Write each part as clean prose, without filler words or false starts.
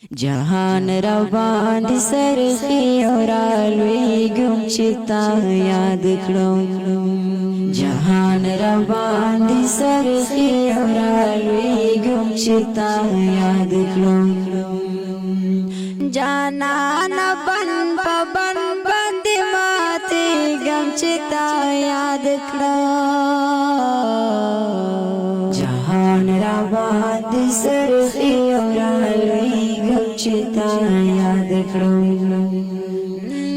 जहान रवान दि सरखी और आलवेगम चिता याद करूं। जहान रवान दि सरखी और आलवेगम चिता याद करूं। जाना न बन बन बंद माते गम चिता याद करूं। जहान रवान दि सरखी और आलवेगम चिता याद करूं।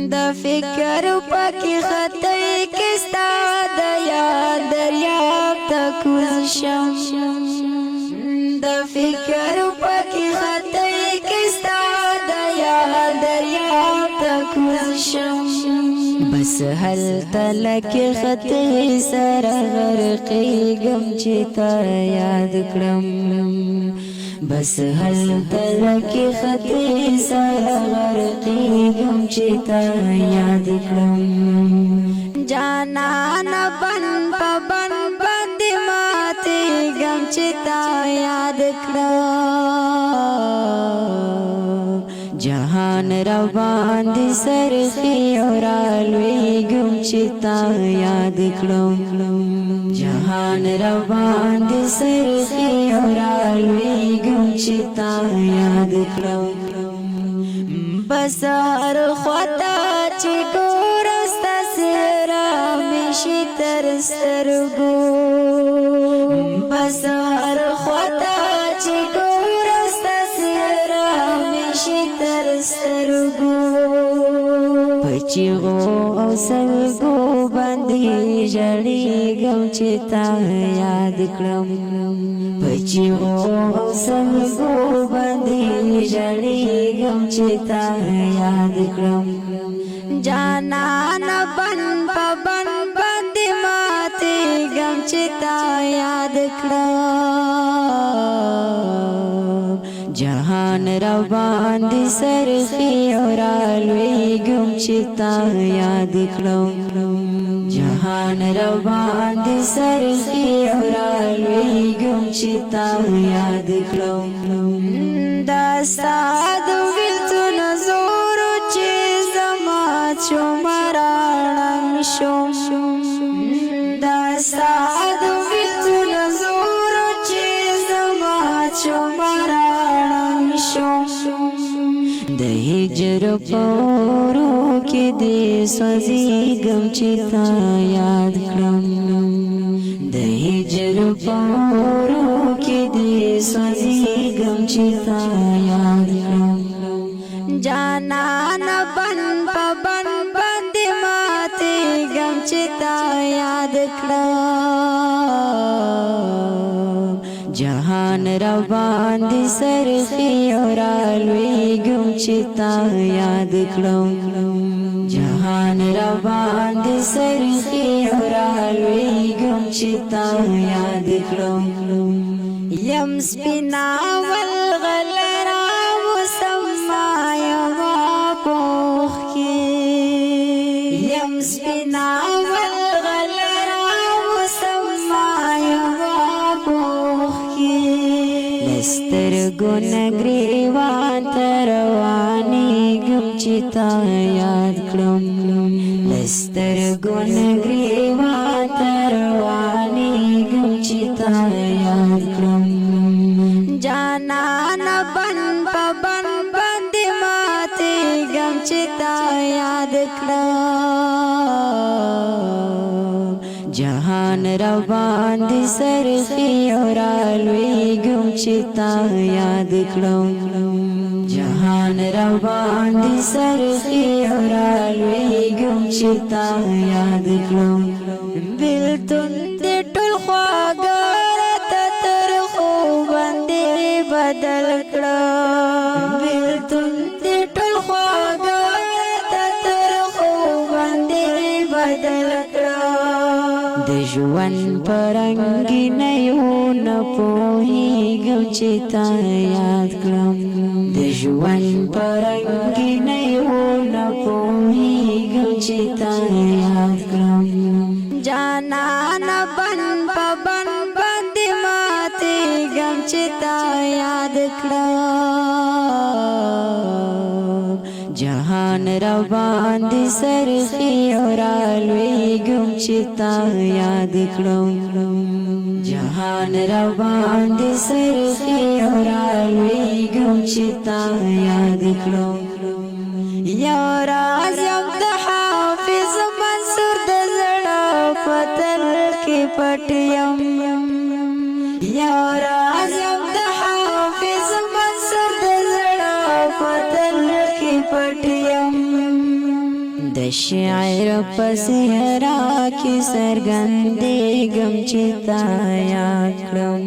द फिकर पकी खते किस्ता दया दरियाब तक गुलशम। द फिकर पकी खते किस्ता दया दरियाब तक गुलशम। बस हल तलक खते सर गरक़ी गम चिता याद करूं। बस हल तलक खते सर गरक़ी गम चिता याद करूं। जाना न बन बंद माते गम चिता याद करूं। जहान रवान दि सरखी और आलवेगम चिता याद करूं। जहान रवान दि सरखी और आलवेगम चिता याद करूं। बस हर ख्वाता ची गोरस्ता सिरा मिशी तरस्तरगो। बस हर ख्वाता ची गोरस्ता सिरा मिशी तरस्तरगो। पचिगो औसलगो बंदी जड़ी गम चिता याद करूं। पचिगो औसलगो बंदी जड़ी गम चिता याद करूं। जाना न बन बंद माते गम चिता याद करूं। जहान रवान दि सरखी और आलवेगम चिता याद करूं। जहान रवान दि सरखी और आलवेगम चिता याद करूं। दास्ताद विल्तु नजोरो चीज़मा चुमराणम शुम। दास्ताद विल्तु नजोरो चीज़मा चुमराणम शुम। दहिजर पोरो के दे सजी गम चिता याद करूं। दहिजर पोरो के दे सजी गम चिता याद करूं। जाना न बन बंद माते गम चिता याद करूं। जहान रवान दि सरखी और आलवेगम चिता याद करूं। जहान रवान दि सरखी और आलवेगम चिता याद करूं। यम स्पिना वल गलरा मुसम्माय वापोख के। यम स्पिना वल गलरा मुसम्माय वापोख के। लस्तर गुन ग्रीवान तरवानी गम चिता याद करूं। लस्तर गुन ग्रीवान तरवानी गम चिता याद करूं। जाना न बन बंद माते गम चिता याद करूं। जहान रवान दि सरखी और आलवेगम चिता याद करूं। जहान रवान दि सरखी और आलवेगम चिता याद करूं। बिल्तुन दे टुल ख्वागारत तरखो बंदे बदल करूं। बिल्तुन दे टुल ख्वागारत तरखो बंदे बदल करूं। दजुवन परंगी नयो न पोही गम चिता याद करूं। दजुवन परंगी नयो न पोही गम चिता याद करूं। जाना न बन बंद माते गम चिता याद करूं। جهان را باندې سرخي او رالویږم چې تا یاد کړم جهان را باندې سرخي او رالویږم چې تا یاد کړم یو راز یم د حافظ منصور د زړه په تل کې پټ یم یو راز یم د حافظ منصور د زړه په تل کې پټ یم د شعر په صحرا کې څرګندېږم چې تا یاد کړم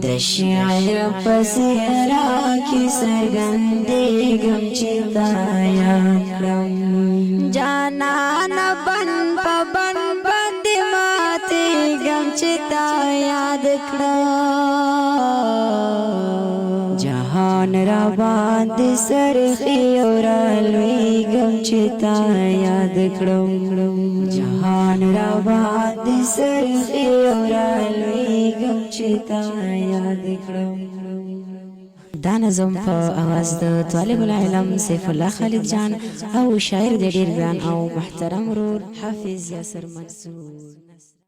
د شعر په صحرا کې څرګندېږم چې تا یاد کړم جانان بن په بن باندې ماتېږم چې تا یاد کړم جهان را باندې سرخي او رالویږم چې تا یاد کړم جهان را باندې سرخي او رالویږم چې تا یاد کړم دا نظم په اواز د طالب العلم سیف الله خالد جان او شاعر د ډیر بیان او محترم ورور حافظ یاسر منصور